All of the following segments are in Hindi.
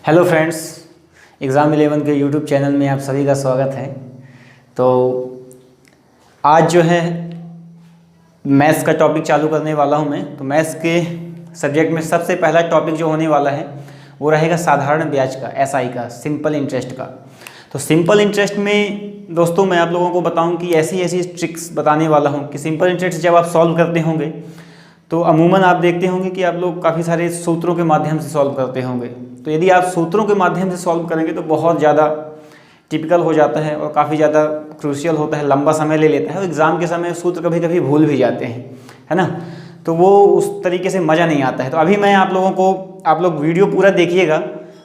हेलो फ्रेंड्स, एग्ज़ाम 11 के यूट्यूब चैनल में आप सभी का स्वागत है। तो आज जो है मैथ्स का टॉपिक चालू करने वाला हूं मैं। तो मैथ्स के सब्जेक्ट में सबसे पहला टॉपिक जो होने वाला है वो रहेगा साधारण ब्याज का, एसआई का, सिंपल इंटरेस्ट का। तो सिंपल इंटरेस्ट में दोस्तों मैं आप लोगों को बताऊं कि ऐसी ऐसी ट्रिक्स बताने वाला हूं कि सिंपल इंटरेस्ट जब आप सॉल्व करते होंगे तो अमूमन आप देखते होंगे कि आप लोग काफ़ी सारे सूत्रों के माध्यम से सॉल्व करते होंगे। तो यदि आप सूत्रों के माध्यम से सॉल्व करेंगे तो बहुत ज़्यादा टिपिकल हो जाता है और काफ़ी ज़्यादा क्रूशियल होता है, लंबा समय ले लेता है और एग्ज़ाम के समय सूत्र कभी कभी भूल भी जाते हैं, है ना। तो वो उस तरीके से मज़ा नहीं आता है। तो अभी मैं आप लोग वीडियो पूरा देखिएगा,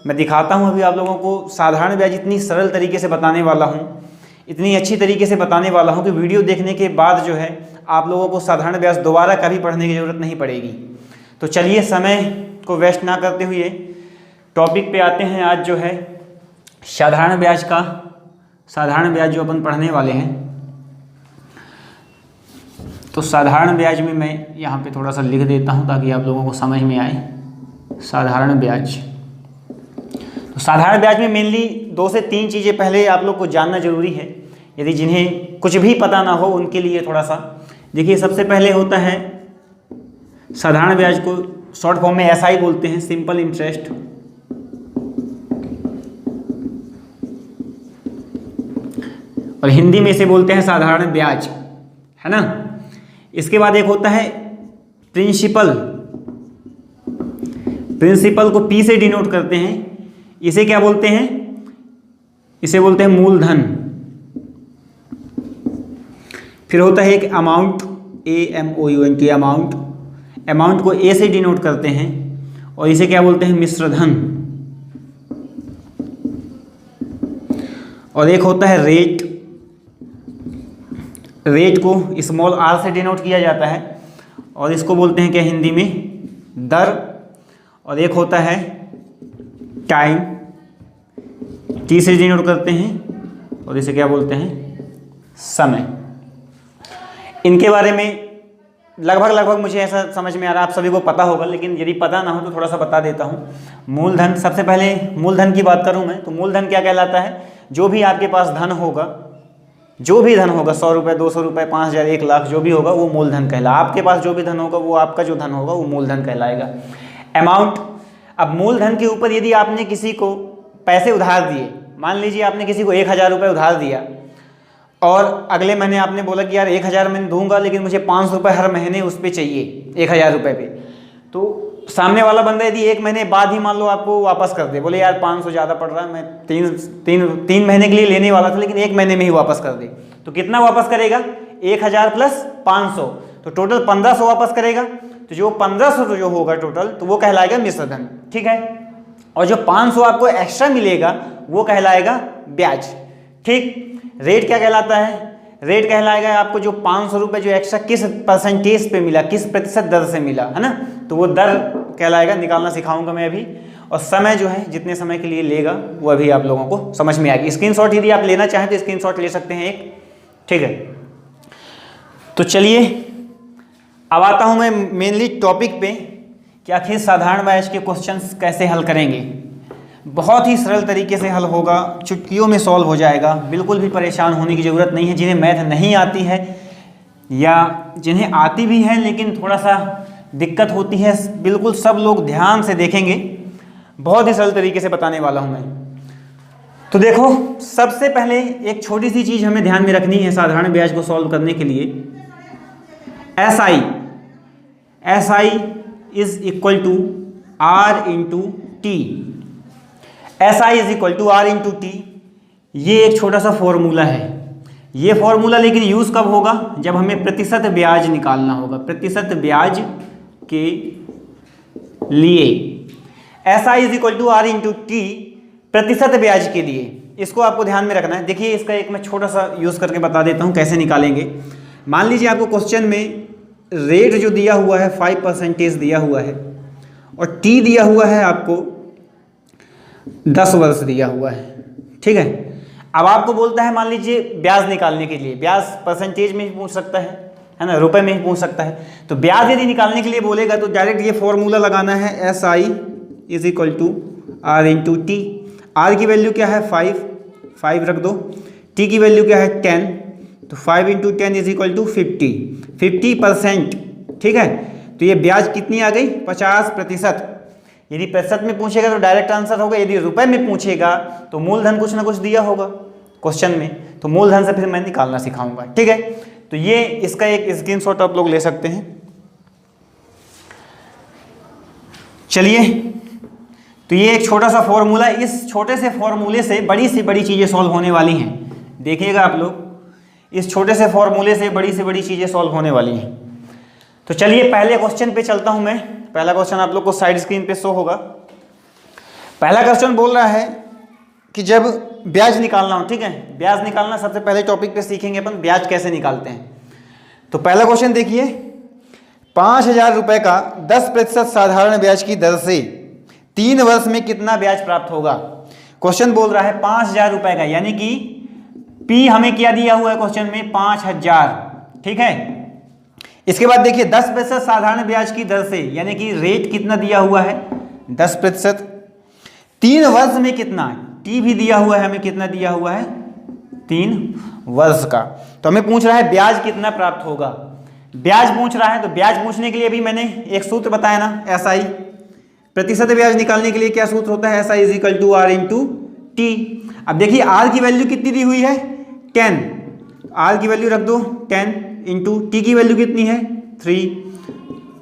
मैं दिखाता हूँ अभी आप लोगों को साधारण ब्याज इतनी सरल तरीके से बताने वाला हूँ, इतनी अच्छी तरीके से बताने वाला हूँ कि वीडियो देखने के बाद जो है आप लोगों को साधारण ब्याज दोबारा कभी पढ़ने की ज़रूरत नहीं पड़ेगी। तो चलिए समय को वेस्ट ना करते हुए टॉपिक पे आते हैं। आज जो है साधारण ब्याज जो अपन पढ़ने वाले हैं। तो साधारण ब्याज में मैं यहाँ पे थोड़ा सा लिख देता हूँ ताकि आप लोगों को समझ में आए। साधारण ब्याज, तो साधारण ब्याज में मेनली 2 से 3 चीज़ें पहले आप लोग को जानना जरूरी है, यदि जिन्हें कुछ भी पता ना हो उनके लिए थोड़ा सा देखिए। सबसे पहले होता है साधारण ब्याज को शॉर्ट फॉर्म में एसआई बोलते हैं, सिंपल इंटरेस्ट। और हिंदी में इसे बोलते हैं साधारण ब्याज, है ना। इसके बाद एक होता है प्रिंसिपल को पी से डिनोट करते हैं। इसे क्या बोलते हैं? इसे बोलते हैं मूलधन। फिर होता है एक अमाउंट, AMOUNT, अमाउंट को ए से डिनोट करते हैं और इसे क्या बोलते हैं? मिश्रधन। और एक होता है रेट को स्मॉल r से डिनोट किया जाता है और इसको बोलते हैं क्या हिंदी में? दर। और एक होता है टाइम, टी से डिनोट करते हैं और इसे क्या बोलते हैं? समय। इनके बारे में लगभग मुझे ऐसा समझ में आ रहा है आप सभी को पता होगा, लेकिन यदि पता ना हो तो थोड़ा सा बता देता हूँ। मूलधन, सबसे पहले मूलधन की बात करूँ मैं तो मूलधन क्या कहलाता है? जो भी आपके पास धन होगा, 100 रुपये, 200 रुपये, 5000, 1 लाख, जो भी होगा वो मूलधन कहलाएगा। आपके पास जो भी धन होगा वो आपका जो धन होगा वो मूलधन कहलाएगा। अमाउंट, अब मूलधन के ऊपर यदि आपने किसी को पैसे उधार दिए, मान लीजिए आपने किसी को 1000 रुपये उधार दिया और अगले महीने आपने बोला कि यार 1000 मैं दूंगा लेकिन मुझे 500 रुपये हर महीने उस पर चाहिए 1000 रुपये पे। तो सामने वाला बंदा यदि 1 महीने बाद ही मान लो आपको वापस कर दे, बोले यार 500 ज़्यादा पड़ रहा है, मैं तीन महीने के लिए लेने वाला था लेकिन 1 महीने में ही वापस कर दे, तो कितना वापस करेगा? 1000 प्लस 500, तो टोटल 1500 वापस करेगा। तो जो 1500 जो होगा टोटल, तो वो कहलाएगा मिश्रधन, ठीक है। और जो 500 आपको एक्स्ट्रा मिलेगा वो कहलाएगा ब्याज, ठीक। रेट क्या कहलाता है? रेट कहलाएगा आपको जो 500 रुपये जो एक्स्ट्रा किस परसेंटेज पे मिला, किस प्रतिशत दर से मिला, है ना। तो वो दर कहलाएगा, निकालना सिखाऊंगा मैं अभी। और समय जो है जितने समय के लिए लेगा वो अभी आप लोगों को समझ में आएगी। स्क्रीनशॉट यदि आप लेना चाहें तो स्क्रीनशॉट ले सकते हैं एक, ठीक है। तो चलिए अब आता हूँ मैं मेनली टॉपिक पे कि आखिर साधारण ब्याज के क्वेश्चंस कैसे हल करेंगे। बहुत ही सरल तरीके से हल होगा, चुटकियों में सॉल्व हो जाएगा, बिल्कुल भी परेशान होने की ज़रूरत नहीं है। जिन्हें मैथ नहीं आती है या जिन्हें आती भी है लेकिन थोड़ा सा दिक्कत होती है, बिल्कुल सब लोग ध्यान से देखेंगे, बहुत ही सरल तरीके से बताने वाला हूँ मैं। तो देखो, सबसे पहले एक छोटी सी चीज़ हमें ध्यान में रखनी है साधारण ब्याज को सॉल्व करने के लिए। SI is equal to R into T. SI is equal to R into T, ये एक छोटा सा फॉर्मूला है। ये फॉर्मूला लेकिन यूज़ कब होगा? जब हमें प्रतिशत ब्याज निकालना होगा, प्रतिशत ब्याज के लिए। SI is equal to R into T, प्रतिशत ब्याज के लिए। इसको आपको ध्यान में रखना है। देखिए इसका एक मैं छोटा सा यूज़ करके बता देता हूँ कैसे निकालेंगे। मान लीजिए आपको क्वेश्चन में रेट जो दिया हुआ है 5% दिया हुआ है और टी दिया हुआ है आपको 10 वर्ष दिया हुआ है, ठीक है। अब आपको बोलता है मान लीजिए ब्याज निकालने के लिए, ब्याज परसेंटेज में ही पूछ सकता है ना, रुपए में ही पूछ सकता है। तो ब्याज यदि निकालने के लिए बोलेगा तो डायरेक्ट ये फॉर्मूला लगाना है, SI is equal to R into T. R की वैल्यू क्या है 5 रख दो, टी की वैल्यू क्या है 10, तो 5 इंटू 10 इज इक्वल टू 50%। ठीक है, तो ये ब्याज कितनी आ गई 50%। यदि प्रतिशत में पूछेगा तो डायरेक्ट आंसर होगा, यदि रुपए में पूछेगा तो मूलधन कुछ ना कुछ दिया होगा क्वेश्चन में, तो मूलधन से फिर मैं निकालना सिखाऊंगा। ठीक है, तो ये इसका एक स्क्रीनशॉट आप लोग ले सकते हैं। चलिए, तो ये एक छोटा सा फॉर्मूला, इस छोटे से फॉर्मूले से बड़ी चीज़ें सॉल्व होने वाली हैं। देखिएगा आप लोग, इस छोटे से फॉर्मूले से बड़ी चीज़ें सॉल्व होने वाली हैं। तो चलिए पहले क्वेश्चन पे चलता हूं मैं। पहला क्वेश्चन आप लोग को साइड स्क्रीन पे शो होगा। पहला क्वेश्चन बोल रहा है कि जब ब्याज निकालना हो, ठीक है, ब्याज निकालना सबसे पहले टॉपिक पे सीखेंगे अपन ब्याज कैसे निकालते हैं। तो पहला क्वेश्चन देखिए, 5,000 रुपये का 10% साधारण ब्याज की दर से 3 वर्ष में कितना ब्याज प्राप्त होगा। क्वेश्चन बोल रहा है 5,000 रुपये का, यानी कि पी हमें क्या दिया हुआ है क्वेश्चन में 5,000। ठीक है, इसके बाद देखिए 10% साधारण ब्याज की दर से, यानी कि रेट कितना दिया हुआ है 10%। 3 वर्ष में कितना, टी भी दिया हुआ है हमें, कितना दिया हुआ है 3 वर्ष का। तो हमें पूछ रहा है ब्याज कितना प्राप्त होगा। ब्याज पूछ रहा है, तो ब्याज पूछने के लिए भी मैंने एक सूत्र बताया ना, एसआई। प्रतिशत ब्याज निकालने के लिए क्या सूत्र होता है, SI is equal to R into T. अब देखिए आर की वैल्यू कितनी दी हुई है 10, आर की वैल्यू रख दो 10 इंटू टी की वैल्यू कितनी है 3,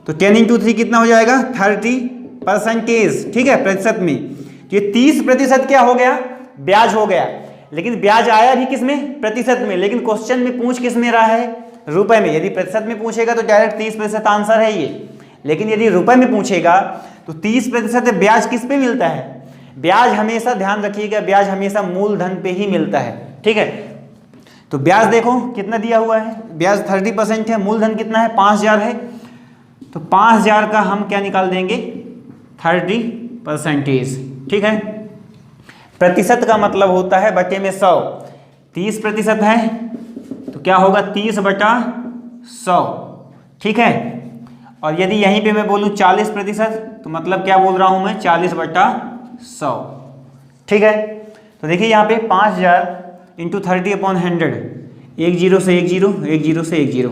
तो 10 इंटू 3 कितना हो जाएगा 30%। ठीक है, प्रतिशत में तो ये 30% क्या हो गया, ब्याज हो गया। लेकिन ब्याज आया भी किस में, प्रतिशत में, लेकिन क्वेश्चन में पूछ किस में रहा है, रुपए में। यदि प्रतिशत में पूछेगा तो डायरेक्ट 30% आंसर है ये, लेकिन यदि रुपए में पूछेगा तो 30% ब्याज किस पे मिलता है, ब्याज हमेशा ध्यान रखिएगा, ब्याज हमेशा मूलधन पे ही मिलता है। ठीक है, तो ब्याज देखो कितना दिया हुआ है, ब्याज 30% है, मूलधन कितना है 5,000 है, तो 5,000 का हम क्या निकाल देंगे 30%। ठीक है, प्रतिशत का मतलब होता है बटे में 100, 30% है तो क्या होगा 30/100। ठीक है, और यदि यहीं पे मैं बोलूँ 40% तो मतलब क्या बोल रहा हूँ मैं 40/100। ठीक है, तो देखिए यहाँ पे 5,000 इंटू 30/100, 1 0 से 1 0, 1 0 से 1 0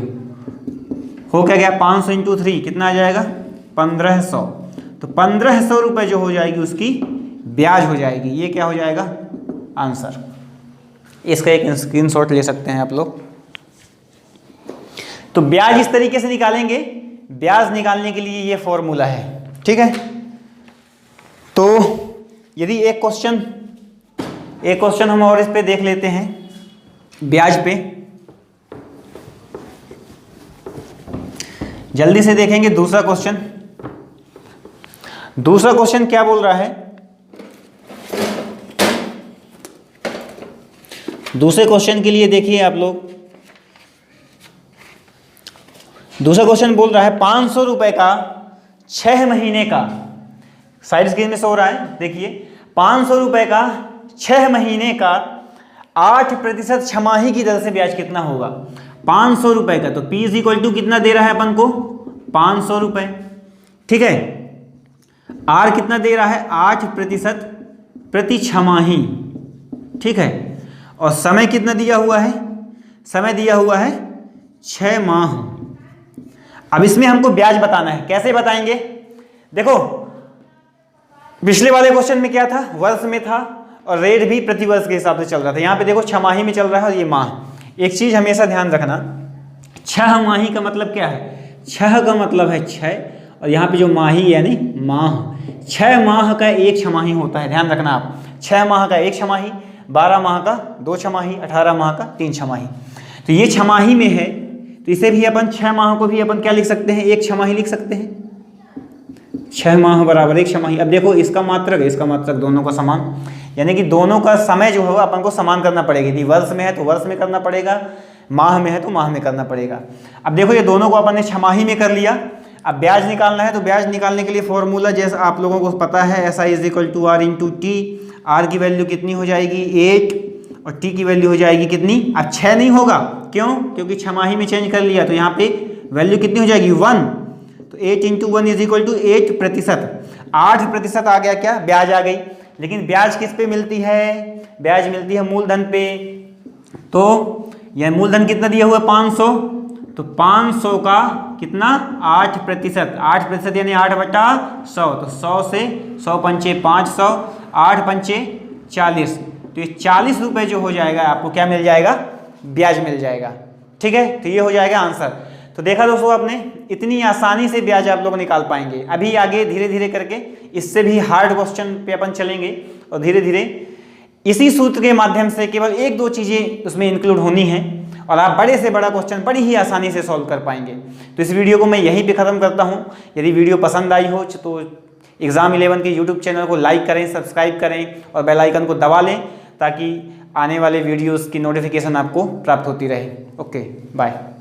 हो क्या गया 500 इंटू 3 कितना आ जाएगा 1,500। तो 1,500 रुपये जो हो जाएगी उसकी ब्याज हो जाएगी। ये क्या हो जाएगा आंसर। इसका एक स्क्रीनशॉट ले सकते हैं आप लोग। तो ब्याज इस तरीके से निकालेंगे, ब्याज निकालने के लिए ये फॉर्मूला है। ठीक है, तो यदि एक क्वेश्चन हम और इस पे देख लेते हैं ब्याज पे, जल्दी से देखेंगे दूसरा क्वेश्चन क्या बोल रहा है। दूसरे क्वेश्चन के लिए देखिए आप लोग, दूसरा क्वेश्चन बोल रहा है 500 रुपए का 6 महीने का, साइड स्क्रीन में शो रहा है देखिए, 500 रुपए का 6 महीने का 8% छमाही की दर से ब्याज कितना होगा। 500 रुपए का, तो P इज इक्वल टू कितना दे रहा है अपन को 500 रुपए। ठीक है, R कितना दे रहा है 8% प्रति छमाही। ठीक है, और समय कितना दिया हुआ है, समय दिया हुआ है 6 माह। अब इसमें हमको ब्याज बताना है, कैसे बताएंगे। देखो पिछले वाले क्वेश्चन में क्या था, वर्ष में था और रेट भी प्रति वर्ष के हिसाब से चल रहा था। यहाँ पे देखो छमाही में चल रहा है और ये माह। एक चीज हमेशा ध्यान रखना, 6 माही का मतलब क्या है, 6 का मतलब है 6 और यहाँ पे जो माही यानी माह, 6 माह का 1 छमाही होता है। ध्यान रखना आप, 6 माह का 1 छमाही, 12 माह का 2 छमाही, 18 माह का 3 छमाही। तो ये छमाही में है, तो इसे भी अपन 6 माह को भी अपन क्या लिख सकते हैं 1 छमाही लिख सकते हैं। 6 माह बराबर 1 छमाही। अब देखो इसका मात्रक दोनों का समान, यानी कि दोनों का समय जो होगा अपन को समान करना पड़ेगा। यदि वर्ष में है तो वर्ष में करना पड़ेगा, माह में है तो माह में करना पड़ेगा। अब देखो ये दोनों को अपन ने छमाही में कर लिया। अब ब्याज निकालना है, तो ब्याज निकालने के लिए फॉर्मूला जैसा आप लोगों को पता है, SI is equal to R into T. R की वैल्यू कितनी हो जाएगी 8 और T की वैल्यू हो जाएगी कितनी, अब 6 नहीं होगा, क्यों, क्योंकि छमाही में चेंज कर लिया, तो यहाँ पे वैल्यू कितनी हो जाएगी 1। तो 8 इंटू 1 इज इक्वल टू 8%। 8% आ गया, क्या ब्याज आ गई। लेकिन ब्याज किस पे मिलती है, ब्याज मिलती है मूलधन पे। तो यह मूलधन कितना दिया हुआ है 500, तो 500 का कितना 8%, 8% यानी 8/100, तो 100 से 100 पंचे 500, 8 पंचे 40, तो ये 40 रुपये जो हो जाएगा आपको क्या मिल जाएगा, ब्याज मिल जाएगा। ठीक है, तो ये हो जाएगा आंसर। तो देखा दोस्तों आपने, इतनी आसानी से ब्याज आप लोग निकाल पाएंगे। अभी आगे धीरे धीरे करके इससे भी हार्ड क्वेश्चन पे अपन चलेंगे और धीरे धीरे इसी सूत्र के माध्यम से केवल 1-2 चीज़ें उसमें इंक्लूड होनी है और आप बड़े से बड़ा क्वेश्चन बड़ी ही आसानी से सॉल्व कर पाएंगे। तो इस वीडियो को मैं यहीं पे ख़त्म करता हूँ। यदि वीडियो पसंद आई हो तो एग्ज़ाम 11 के यूट्यूब चैनल को लाइक करें, सब्सक्राइब करें और बेल आइकन को दबा लें ताकि आने वाले वीडियोज़ की नोटिफिकेशन आपको प्राप्त होती रहे। Okay, bye.